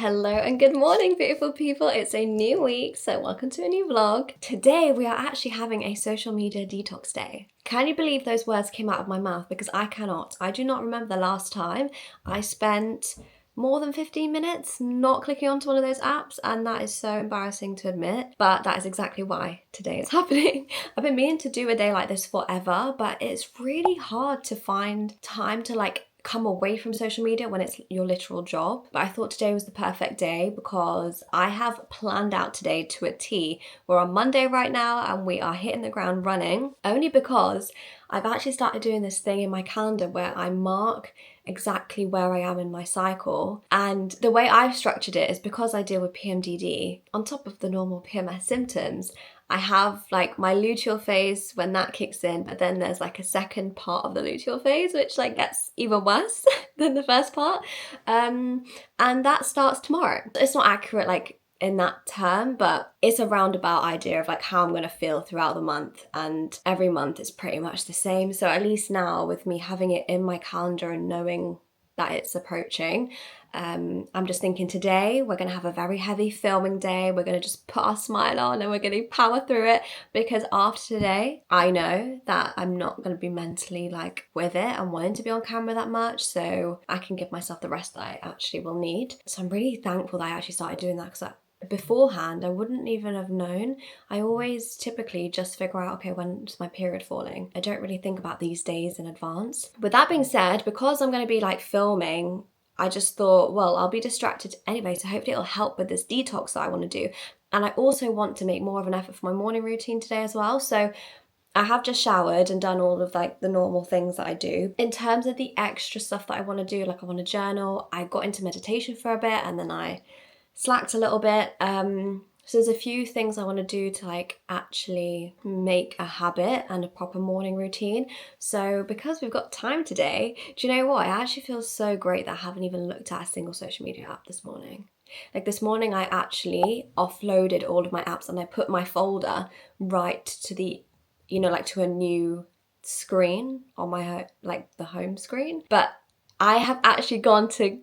Hello and good morning, beautiful people. It's a new week, so welcome to a new vlog. Today we are actually having a social media detox day. Can you believe those words came out of my mouth? Because I cannot. I do not remember the last time I spent more than 15 minutes not clicking onto one of those apps, and that is so embarrassing to admit, but that is exactly why today is happening. I've been meaning to do a day like this forever, but it's really hard to find time to come away from social media when it's your literal job. But I thought today was the perfect day because I have planned out today to a T. We're on Monday right now and we are hitting the ground running, only because I've actually started doing this thing in my calendar where I mark exactly where I am in my cycle. And the way I've structured it is because I deal with PMDD, on top of the normal PMS symptoms, I have my luteal phase when that kicks in, but then there's a second part of the luteal phase which gets even worse than the first part, and that starts tomorrow. It's not accurate in that term, but it's a roundabout idea of how I'm going to feel throughout the month, and every month is pretty much the same. So at least now, with me having it in my calendar and knowing that it's approaching, I'm just thinking today we're going to have a very heavy filming day. We're going to just put our smile on and we're going to power through it, because after today I know that I'm not going to be mentally with it and wanting to be on camera that much, so I can give myself the rest that I actually will need. So I'm really thankful that I actually started doing that, because beforehand I wouldn't even have known. I always typically just figure out, okay, when's my period falling? I don't really think about these days in advance. With that being said, because I'm going to be filming, I just thought, well, I'll be distracted anyway, so hopefully it'll help with this detox that I want to do. And I also want to make more of an effort for my morning routine today as well. So I have just showered and done all of the normal things that I do. In terms of the extra stuff that I want to do, I want to journal. I got into meditation for a bit and then I slacked a little bit. So there's a few things I want to do to actually make a habit and a proper morning routine. So because we've got time today, do you know what? I actually feel so great that I haven't even looked at a single social media app this morning. This morning I actually offloaded all of my apps and I put my folder right to the, to a new screen on my, the home screen. But I have actually gone to,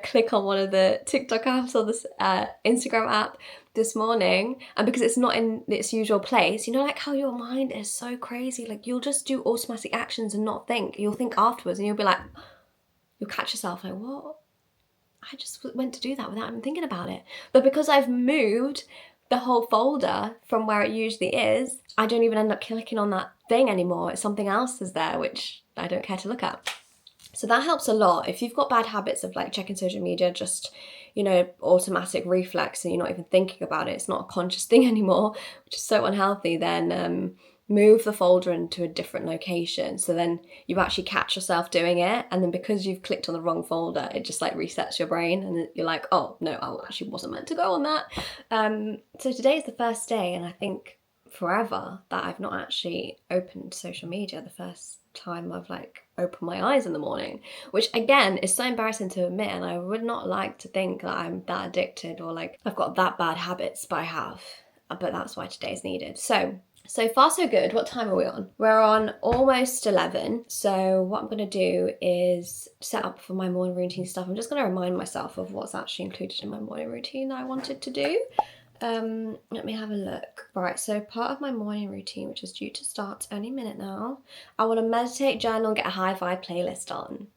click on one of the TikTok apps or this Instagram app this morning, and because it's not in its usual place, how your mind is so crazy, you'll just do automatic actions and not think. You'll think afterwards and you'll be you'll catch yourself what? I just went to do that without even thinking about it. But because I've moved the whole folder from where it usually is, I don't even end up clicking on that thing anymore. It's something else is there which I don't care to look at. So that helps a lot. If you've got bad habits of checking social media, just, automatic reflex, and you're not even thinking about it, it's not a conscious thing anymore, which is so unhealthy, then move the folder into a different location. So then you actually catch yourself doing it. And then because you've clicked on the wrong folder, it just resets your brain. And you're oh, no, I actually wasn't meant to go on that. So today is the first day, and I think forever, that I've not actually opened social media. The first time I've opened my eyes in the morning, which again is so embarrassing to admit, and I would not like to think that I'm that addicted or I've got that bad habits, but I have. But that's why today's needed. So far so good. What time are we on? We're on almost 11. So what I'm going to do is set up for my morning routine stuff. I'm just going to remind myself of what's actually included in my morning routine that I wanted to do. Let me have a look. Right, so part of my morning routine, which is due to start any minute now, I want to meditate, journal, and get a hi-fi playlist on.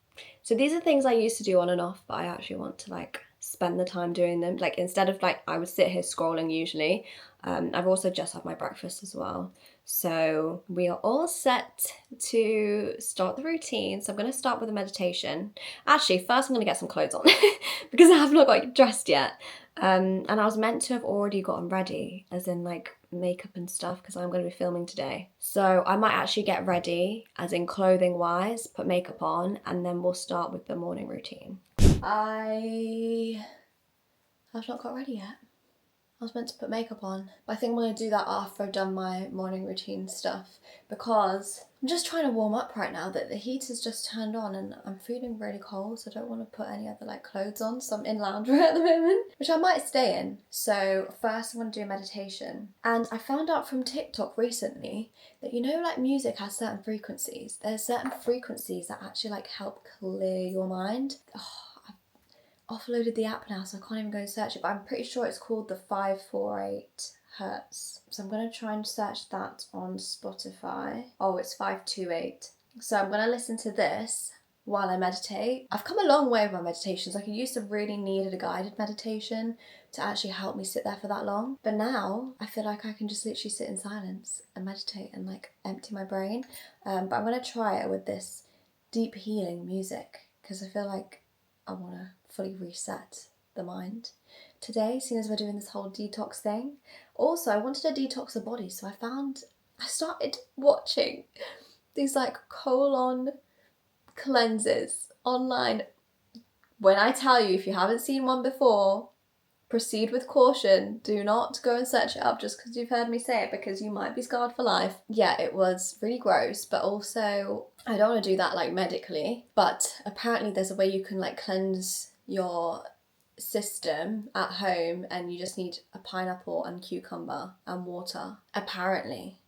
So these are things I used to do on and off, but I actually want to spend the time doing them. Instead of I would sit here scrolling usually. I've also just had my breakfast as well. So we are all set to start the routine. So I'm going to start with a meditation. Actually, first I'm going to get some clothes on because I have not got dressed yet. And I was meant to have already gotten ready, as in makeup and stuff, because I'm going to be filming today. So I might actually get ready, as in clothing wise, put makeup on, and then we'll start with the morning routine. I have not got ready yet. I was meant to put makeup on, but I think I'm going to do that after I've done my morning routine stuff, because I'm just trying to warm up right now. That the heat has just turned on and I'm feeling really cold, so I don't want to put any other clothes on. So I'm in loungewear at the moment, which I might stay in. So first I'm going to do meditation. And I found out from TikTok recently that music has certain frequencies. There's certain frequencies that actually help clear your mind. offloaded the app now, so I can't even go and search it, but I'm pretty sure it's called the 548 Hertz. So I'm going to try and search that on Spotify. Oh, it's 528. So I'm going to listen to this while I meditate. I've come a long way with my meditations. Like, I used to really needed a guided meditation to actually help me sit there for that long. But now I feel like I can just literally sit in silence and meditate and like empty my brain. But I'm going to try it with this deep healing music because I feel like I want to fully reset the mind today, seeing as we're doing this whole detox thing. Also, I wanted to detox the body, so I started watching these like colon cleanses online. When I tell you, if you haven't seen one before, proceed with caution. Do not go and search it up just because you've heard me say it, because you might be scarred for life. Yeah, it was really gross, but also I don't want to do that like medically, but apparently there's a way you can like cleanse your system at home, and you just need a pineapple and cucumber and water, apparently.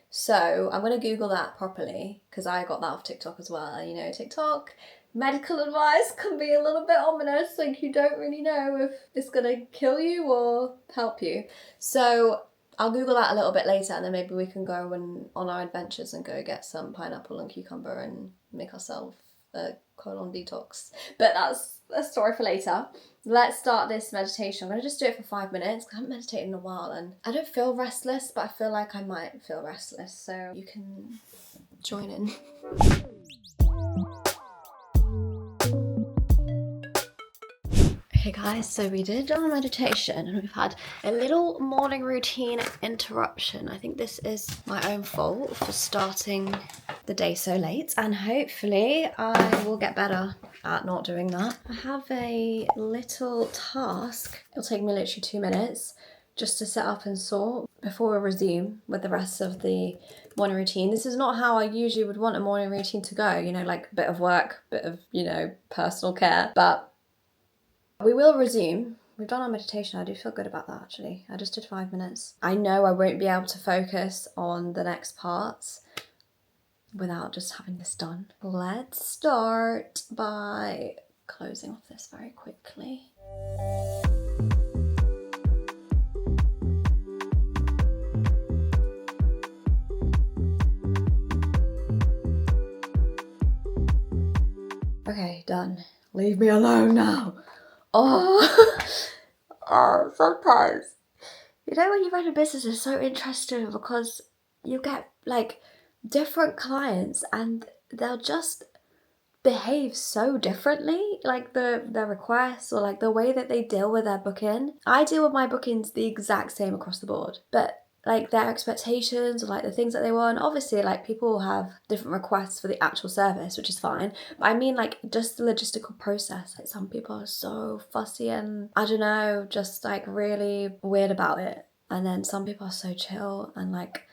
So I'm going to Google that properly because I got that off TikTok as well. And you know, TikTok medical advice can be a little bit ominous. Like, you don't really know if it's going to kill you or help you. So I'll Google that a little bit later, and then maybe we can go on our adventures and go get some pineapple and cucumber and make ourselves a colon detox. But that's a story for later. Let's start this meditation. I'm going to just do it for 5 minutes because I haven't meditated in a while, and I don't feel restless, but I feel like I might feel restless. So you can join in. Okay guys, so we did our meditation and we've had a little morning routine interruption. I think this is my own fault for starting the day so late, and hopefully I will get better at not doing that. I have a little task. It'll take me literally 2 minutes just to set up and sort before we resume with the rest of the morning routine. This is not how I usually would want a morning routine to go, you know, like a bit of work, bit of, you know, personal care, but we will resume. We've done our meditation. I do feel good about that, actually. I just did 5 minutes. I know I won't be able to focus on the next parts without just having this done. Let's start by closing off this very quickly. Okay, done. Leave me alone now. Oh, sometimes, you know, when you run a business, it's so interesting because you get like different clients and they'll just behave so differently, like their requests or like the way that they deal with their booking. I deal with my bookings the exact same across the board, but like their expectations or like the things that they want, obviously like people have different requests for the actual service, which is fine, but I mean like just the logistical process. Like, some people are so fussy and I don't know, just like really weird about it, and then some people are so chill and like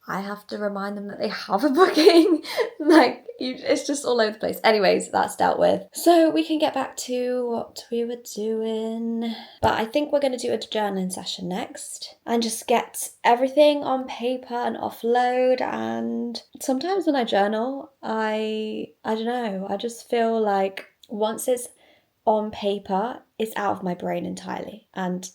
I have to remind them that they have a booking. Like, it's just all over the place. Anyways, that's dealt with. So we can get back to what we were doing. But I think we're going to do a journaling session next and just get everything on paper and offload. And sometimes when I journal, I don't know, I just feel like once it's on paper, it's out of my brain entirely. And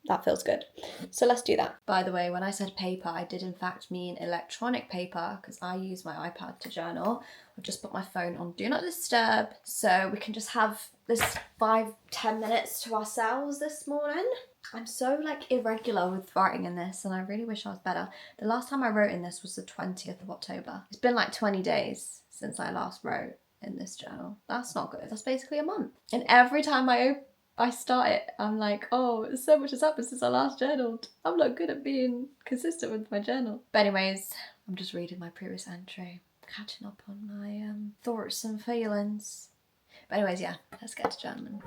that feels good. So let's do that. By the way, when I said paper, I did in fact mean electronic paper because I use my iPad to journal. I've just put my phone on Do Not Disturb so we can just have this 5-10 minutes to ourselves this morning. I'm so like irregular with writing in this and I really wish I was better. The last time I wrote in this was the 20th of October. It's been like 20 days since I last wrote in this journal. That's not good. That's basically a month. And every time I start it, I'm like, oh, so much has happened since I last journaled. I'm not good at being consistent with my journal. But anyways, I'm just reading my previous entry, catching up on my thoughts and feelings. But anyways, yeah, let's get to journaling.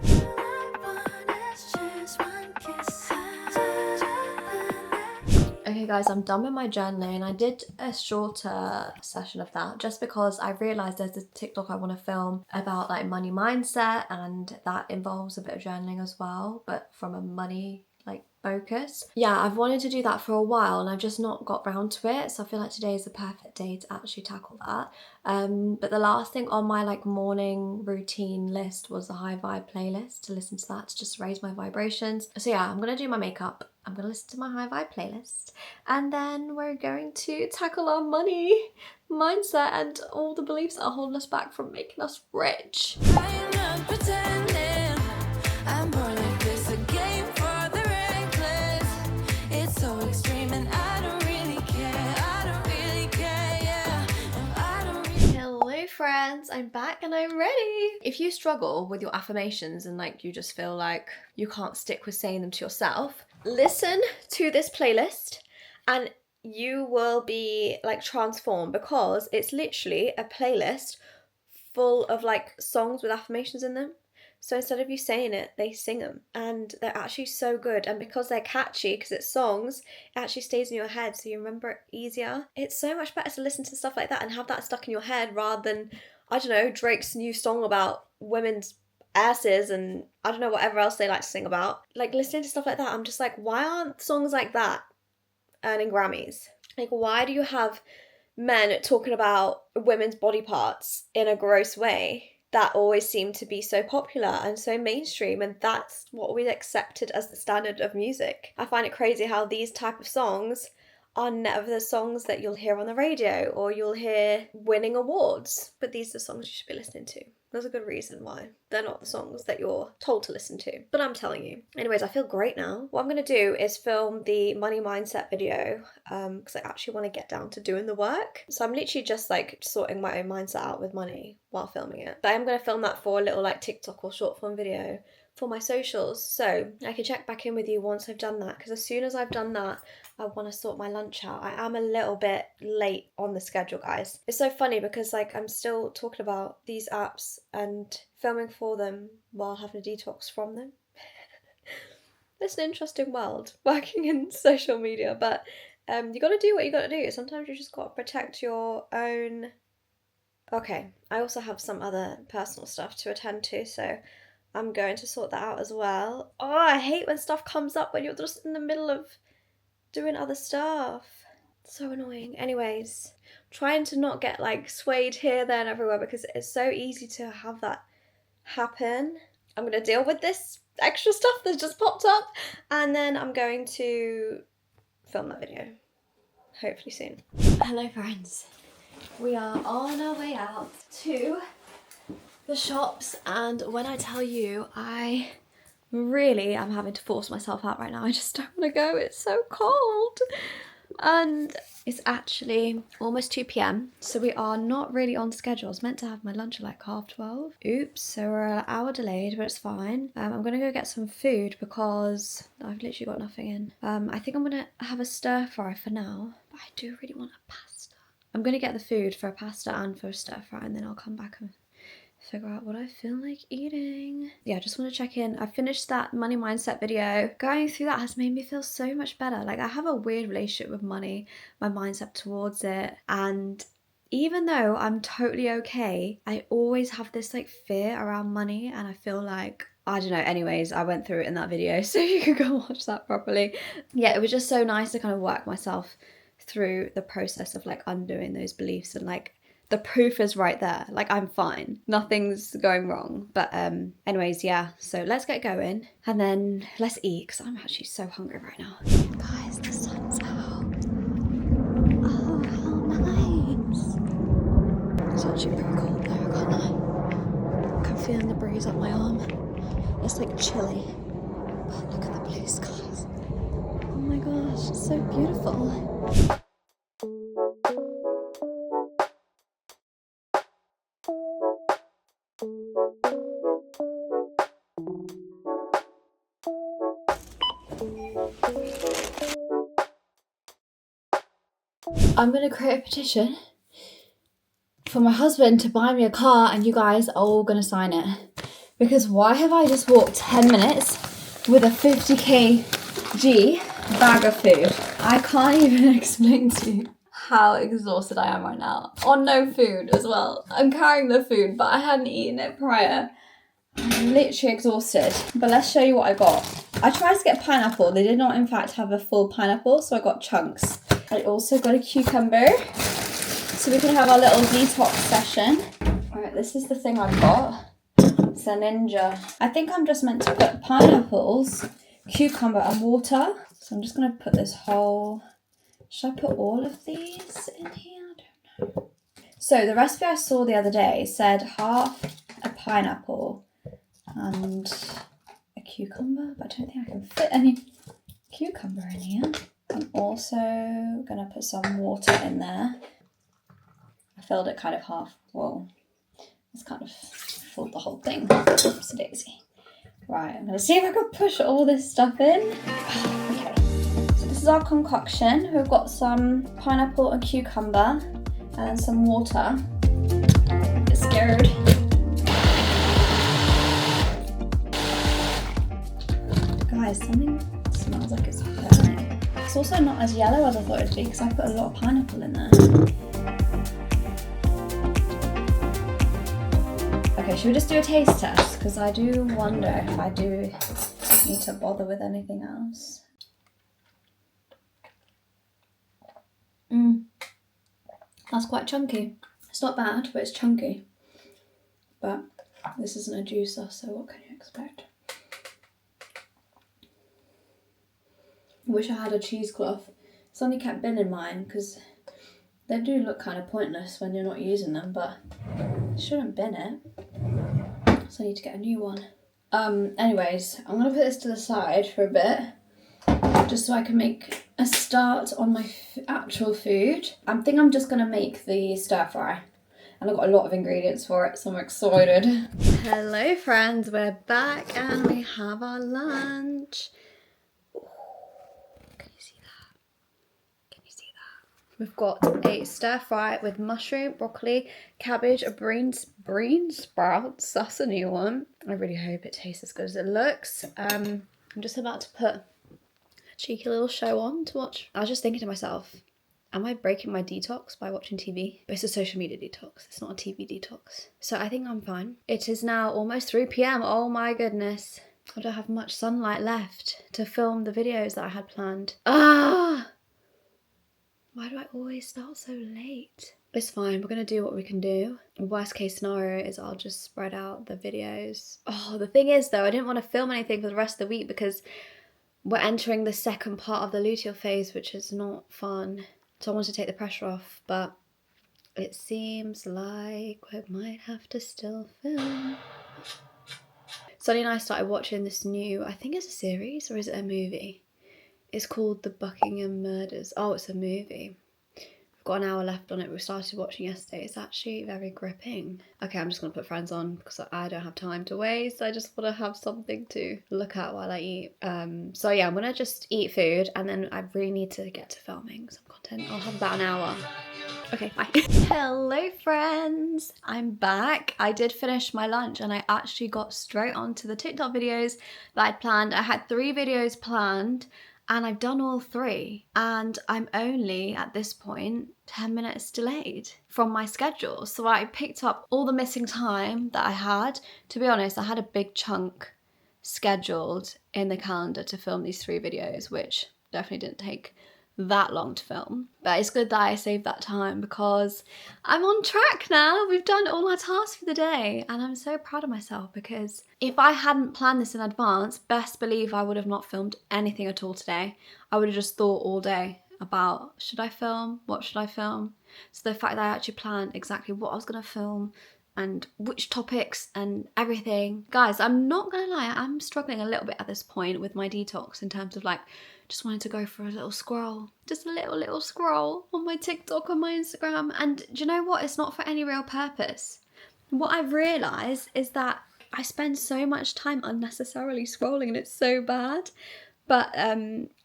Okay guys, I'm done with my journaling. I did a shorter session of that just because I realised there's a TikTok I want to film about like money mindset, and that involves a bit of journaling as well, but from a money like focus. Yeah, I've wanted to do that for a while and I've just not got round to it, so I feel like today is the perfect day to actually tackle that. But the last thing on my like morning routine list was the high vibe playlist, to listen to that to just raise my vibrations. So yeah, I'm gonna do my makeup, I'm gonna listen to my high vibe playlist, and then we're going to tackle our money mindset and all the beliefs that are holding us back from making us rich. I'm not pretending, I'm more like this, a game for the reckless. It's so extreme and I don't really care, I don't really care, yeah. No, I don't really. Hello friends, I'm back and I'm ready. If you struggle with your affirmations and like you just feel like you can't stick with saying them to yourself, listen to this playlist and you will be like transformed, because it's literally a playlist full of like songs with affirmations in them. So instead of you saying it, they sing them, and they're actually so good. And because they're catchy, because it's songs, it actually stays in your head, so you remember it easier. It's so much better to listen to stuff like that and have that stuck in your head rather than, I don't know, Drake's new song about women's asses and I don't know, whatever else they like to sing about. Like, listening to stuff like that, I'm just like, why aren't songs like that earning Grammys? Like, why do you have men talking about women's body parts in a gross way that always seem to be so popular and so mainstream, and that's what we accepted as the standard of music? I find it crazy how these type of songs are never the songs that you'll hear on the radio or you'll hear winning awards, but these are the songs you should be listening to. There's a good reason why they're not the songs that you're told to listen to, but I'm telling you. Anyways, I feel great now. What I'm going to do is film the money mindset video because I actually want to get down to doing the work. So I'm literally just like sorting my own mindset out with money while filming it. But I'm going to film that for a little like TikTok or short form video for my socials, so I can check back in with you once I've done that, because as soon as I've done that, I want to sort my lunch out. I am a little bit late on the schedule, guys. It's so funny because like I'm still talking about these apps and filming for them while having a detox from them. It's an interesting world working in social media, but you got to do what you got to do. Sometimes you just got to protect your own. Okay, I also have some other personal stuff to attend to, so I'm going to sort that out as well. Oh, I hate when stuff comes up when you're just in the middle of doing other stuff. It's so annoying. Anyways, trying to not get like swayed here, there and everywhere, because it's so easy to have that happen. I'm going to deal with this extra stuff that's just popped up, and then I'm going to film that video, hopefully soon. Hello friends. We are on our way out to the shops, and when I tell you, I really am having to force myself out right now. I just don't want to go, it's so cold. And it's actually almost 2 p.m, so we are not really on schedule. I was meant to have my lunch at like 12:30. Oops, so we're an hour delayed, but it's fine. I'm gonna go get some food because I've literally got nothing in. I think I'm gonna have a stir fry for now, but I do really want a pasta. I'm gonna get the food for a pasta and for a stir fry, and then I'll come back and figure out what I feel like eating. Yeah, I just want to check in. I finished that money mindset video. Going through that has made me feel so much better. Like, I have a weird relationship with money, my mindset towards it, and even though I'm totally okay, I always have this like fear around money, and I feel like, I don't know. Anyways, I went through it in that video, so you can go watch that properly. Yeah, it was just so nice to kind of work myself through the process of like undoing those beliefs, and like the proof is right there. Like, I'm fine. Nothing's going wrong. But anyways, yeah. So let's get going and then let's eat, because I'm actually so hungry right now. Guys, the sun's out. Oh, how nice. It's actually pretty cold though, I can't lie. I'm feeling the breeze up my arm. It's like chilly. But look at the blue skies. Oh my gosh, it's so beautiful. I'm gonna create a petition for my husband to buy me a car, and you guys are all gonna sign it. Because why have I just walked 10 minutes with a 50kg bag of food? I can't even explain to you how exhausted I am right now. On no food as well. I'm carrying the food, but I hadn't eaten it prior. I'm literally exhausted. But let's show you what I got. I tried to get pineapple. They did not, in fact, have a full pineapple, so I got chunks. I also got a cucumber, so we can have our little detox session. All right, this is the thing I've got. It's a ninja. I think I'm just meant to put pineapples, cucumber, and water. So I'm just going to put this whole... Should I put all of these in here? I don't know. So the recipe I saw the other day said half a pineapple and a cucumber, but I don't think I can fit any cucumber in here. I'm also going to put some water in there. I filled it kind of half. Whoa. It's kind of filled the whole thing. Oops, daisy. Right, I'm going to see if I can push all this stuff in. Okay. So this is our concoction. We've got some pineapple and cucumber and then some water. I'm a bit scared. Guys, something smells like it's burning. It's also not as yellow as I thought it'd be because I put a lot of pineapple in there. Okay, should we just do a taste test? Because I do wonder if I do need to bother with anything else. That's quite chunky. It's not bad, but it's chunky. But this isn't a juicer, so what can you expect? I wish I had a cheesecloth. It's only kept bin in mine because they do look kind of pointless when you're not using them, but you shouldn't bin it. So I need to get a new one. Anyways, I'm gonna put this to the side for a bit, just so I can make a start on my actual food. I think I'm just gonna make the stir fry. And I've got a lot of ingredients for it, so I'm excited. Hello friends, we're back and we have our lunch. Can you see that? Can you see that? We've got a stir fry with mushroom, broccoli, cabbage, a green sprouts. That's a new one. I really hope it tastes as good as it looks. I'm just about to put a cheeky little show on to watch. I was just thinking to myself, am I breaking my detox by watching TV? But it's a social media detox. It's not a TV detox. So I think I'm fine. It is now almost 3 p.m. Oh my goodness. I don't have much sunlight left to film the videos that I had planned. Ah! Why do I always start so late? It's fine, we're gonna do what we can do. Worst case scenario is I'll just spread out the videos. Oh, the thing is though, I didn't want to film anything for the rest of the week because we're entering the second part of the luteal phase, which is not fun. So I want to take the pressure off, but it seems like we might have to still film. Sonny and I started watching this new, I think it's a series or is it a movie? It's called The Buckingham Murders. Oh, it's a movie. We've got an hour left on it. We started watching yesterday. It's actually very gripping. Okay, I'm just going to put Friends on because I don't have time to waste. I just want to have something to look at while I eat. So yeah, I'm going to just eat food and then I really need to get to filming some content. I'll have about an hour. Okay, bye. Hello friends, I'm back. I did finish my lunch and I actually got straight onto the TikTok videos that I'd planned. I had 3 videos planned and I've done all 3 and I'm only at this point 10 minutes delayed from my schedule. So I picked up all the missing time that I had. To be honest, I had a big chunk scheduled in the calendar to film these 3 videos, which definitely didn't take that long to film, but it's good that I saved that time because I'm on track now. We've done all our tasks for the day and I'm so proud of myself because if I hadn't planned this in advance, best believe I would have not filmed anything at all today. I would have just thought all day about should I film, what should I film. So the fact that I actually planned exactly what I was going to film and which topics and everything. Guys, I'm not gonna lie, I'm struggling a little bit at this point with my detox in terms of like just wanted to go for a little scroll, just a little scroll on my TikTok, on my Instagram. And do you know what? It's not for any real purpose. What I've realised is that I spend so much time unnecessarily scrolling and it's so bad. But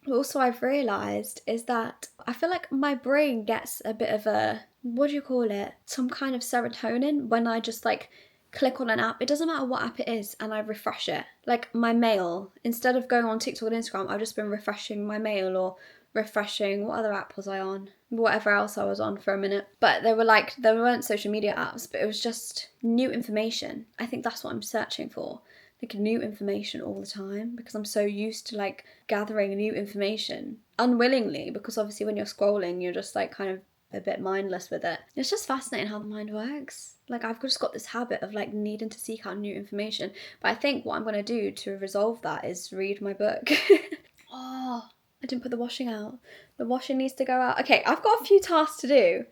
also I've realised is that I feel like my brain gets a bit of a, what do you call it? Some kind of serotonin when I just like click on an app. It doesn't matter what app it is and I refresh it. Like my mail, instead of going on TikTok and Instagram, I've just been refreshing my mail or refreshing, what other app was I on? Whatever else I was on for a minute. But there weren't social media apps, but it was just new information. I think that's what I'm searching for. like new information all the time because I'm so used to like gathering new information unwillingly, because obviously when you're scrolling you're just like kind of a bit mindless with it. It's just fascinating how the mind works. Like I've just got this habit of like needing to seek out new information. But I think what I'm going to do to resolve that is read my book. Oh, I didn't put the washing out. The washing needs to go out. Okay, I've got a few tasks to do.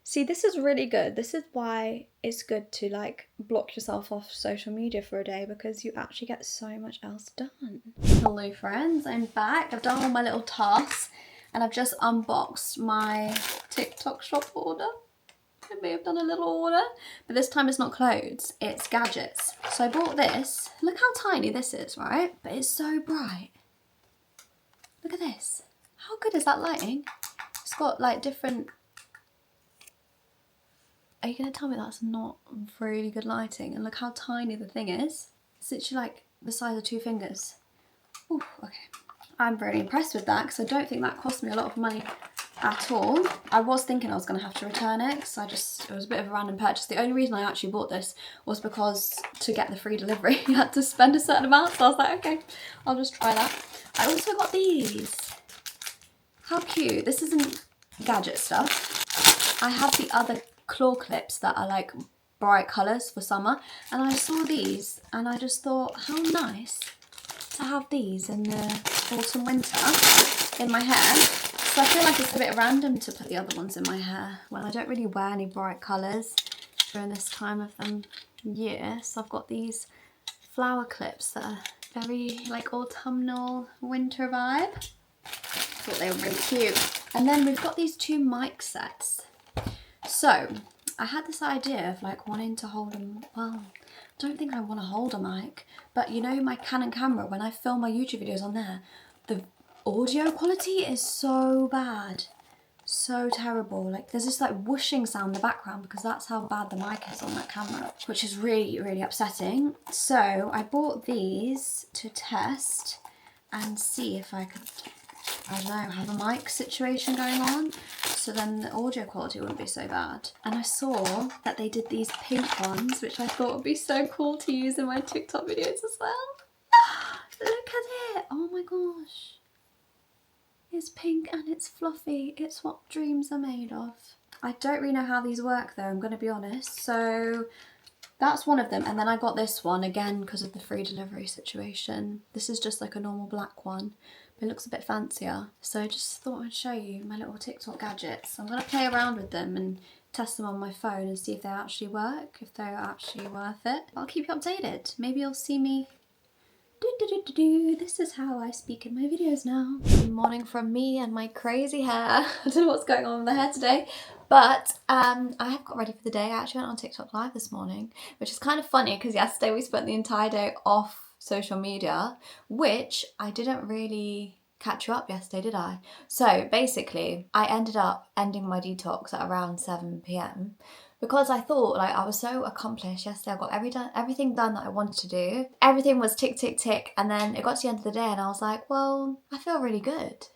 See, this is really good. This is why it's good to like block yourself off social media for a day, because you actually get so much else done. Hello friends, I'm back. I've done all my little tasks and I've just unboxed my TikTok shop order. I may have done a little order, but this time it's not clothes, it's gadgets. So I bought this. Look how tiny this is, right? But it's so bright. Look at this. How good is that lighting? It's got like different... Are you going to tell me that's not really good lighting? And look how tiny the thing is. It's literally like the size of 2 fingers. Ooh, okay. I'm very impressed with that because I don't think that cost me a lot of money at all. I was thinking I was going to have to return it because it was a bit of a random purchase. The only reason I actually bought this was because to get the free delivery you had to spend a certain amount, so I was like, okay, I'll just try that. I also got these. How cute. This isn't gadget stuff. I have the other claw clips that are like bright colours for summer, and I saw these and I just thought how nice to have these in the autumn winter in my hair. So I feel like it's a bit random to put the other ones in my hair when I don't really wear any bright colours during this time of the year. So I've got these flower clips that are very like autumnal winter vibe. I thought they were really cute. And then we've got these 2 mic sets. So I had this idea of like wanting to hold them. Well, I don't think I want to hold a mic, but you know my Canon camera, when I film my YouTube videos on there, the audio quality is so bad, so terrible. Like there's this like whooshing sound in the background because that's how bad the mic is on that camera, which is really, really upsetting. So I bought these to test and see if I could, I don't know, have a mic situation going on, so then the audio quality wouldn't be so bad. And I saw that they did these pink ones, which I thought would be so cool to use in my TikTok videos as well. Look at it! Oh my gosh. It's pink and it's fluffy. It's what dreams are made of. I don't really know how these work though, I'm going to be honest. So that's one of them. And then I got this one again because of the free delivery situation. This is just like a normal black one, but it looks a bit fancier. So I just thought I'd show you my little TikTok gadgets. I'm going to play around with them and test them on my phone and see if they actually work, if they're actually worth it. I'll keep you updated. Maybe you'll see me. This is how I speak in my videos now. Good morning from me and my crazy hair. I don't know what's going on with the hair today, but I have got ready for the day. I actually went on TikTok live this morning, which is kind of funny because yesterday we spent the entire day off social media, which I didn't really catch you up yesterday, did I? So basically I ended up ending my detox at around 7 p.m. because I thought like I was so accomplished yesterday. I got everything done that I wanted to do. Everything was tick, tick, tick. And then it got to the end of the day and I was like, well, I feel really good.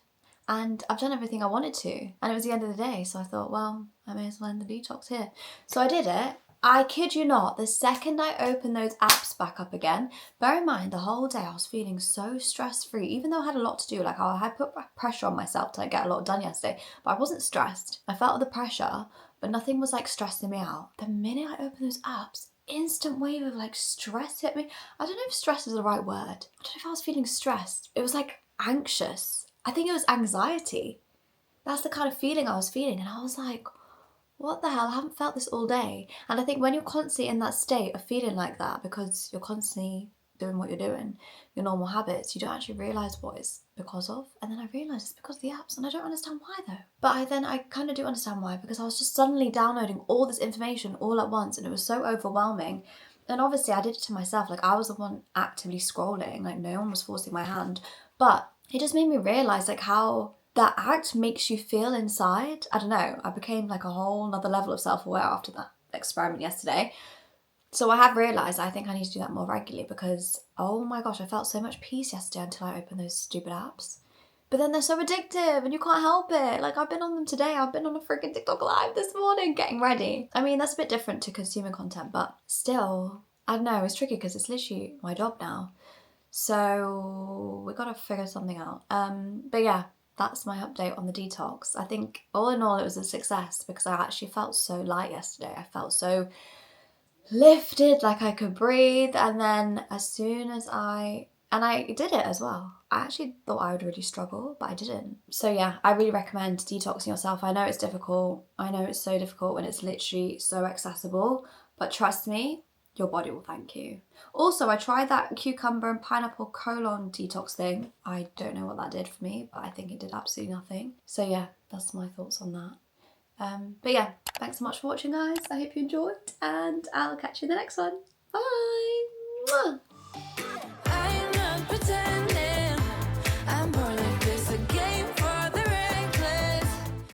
And I've done everything I wanted to. And it was the end of the day. So I thought, well, I may as well end the detox here. So I did it. I kid you not, the second I opened those apps back up again, bear in mind the whole day I was feeling so stress-free, even though I had a lot to do. Like I had put pressure on myself to get a lot done yesterday, but I wasn't stressed. I felt the pressure, but nothing was like stressing me out. The minute I opened those apps, instant wave of like stress hit me. I don't know if stress is the right word. I don't know if I was feeling stressed. It was like anxious. I think it was anxiety. That's the kind of feeling I was feeling. And I was like, what the hell? I haven't felt this all day. And I think when you're constantly in that state of feeling like that, because you're constantly doing what you're doing, your normal habits, you don't actually realise what it's because of. And then I realised it's because of the apps, and I don't understand why though. But I kind of do understand why, because I was just suddenly downloading all this information all at once, and it was so overwhelming. And obviously I did it to myself, like I was the one actively scrolling, like no one was forcing my hand. But it just made me realise like how that act makes you feel inside. I don't know, I became like a whole nother level of self-aware after that experiment yesterday. So I have realised I think I need to do that more regularly, because oh my gosh, I felt so much peace yesterday until I opened those stupid apps. But then they're so addictive and you can't help it. Like I've been on them today. I've been on a freaking TikTok live this morning getting ready. I mean, that's a bit different to consuming content, but still, I don't know, it's tricky because it's literally my job now. So we gotta figure something out. But yeah, that's my update on the detox. I think all in all it was a success because I actually felt so light yesterday. I felt so lifted, like I could breathe, and then as soon as I did it as well. I actually thought I would really struggle, but I didn't. So yeah, I really recommend detoxing yourself. I know it's difficult. I know it's so difficult when it's literally so accessible, but trust me, your body will thank you. Also, I tried that cucumber and pineapple colon detox thing. I don't know what that did for me, but I think it did absolutely nothing. So yeah, that's my thoughts on that. But yeah, thanks so much for watching, guys. I hope you enjoyed, and I'll catch you in the next one. Bye! Mwah!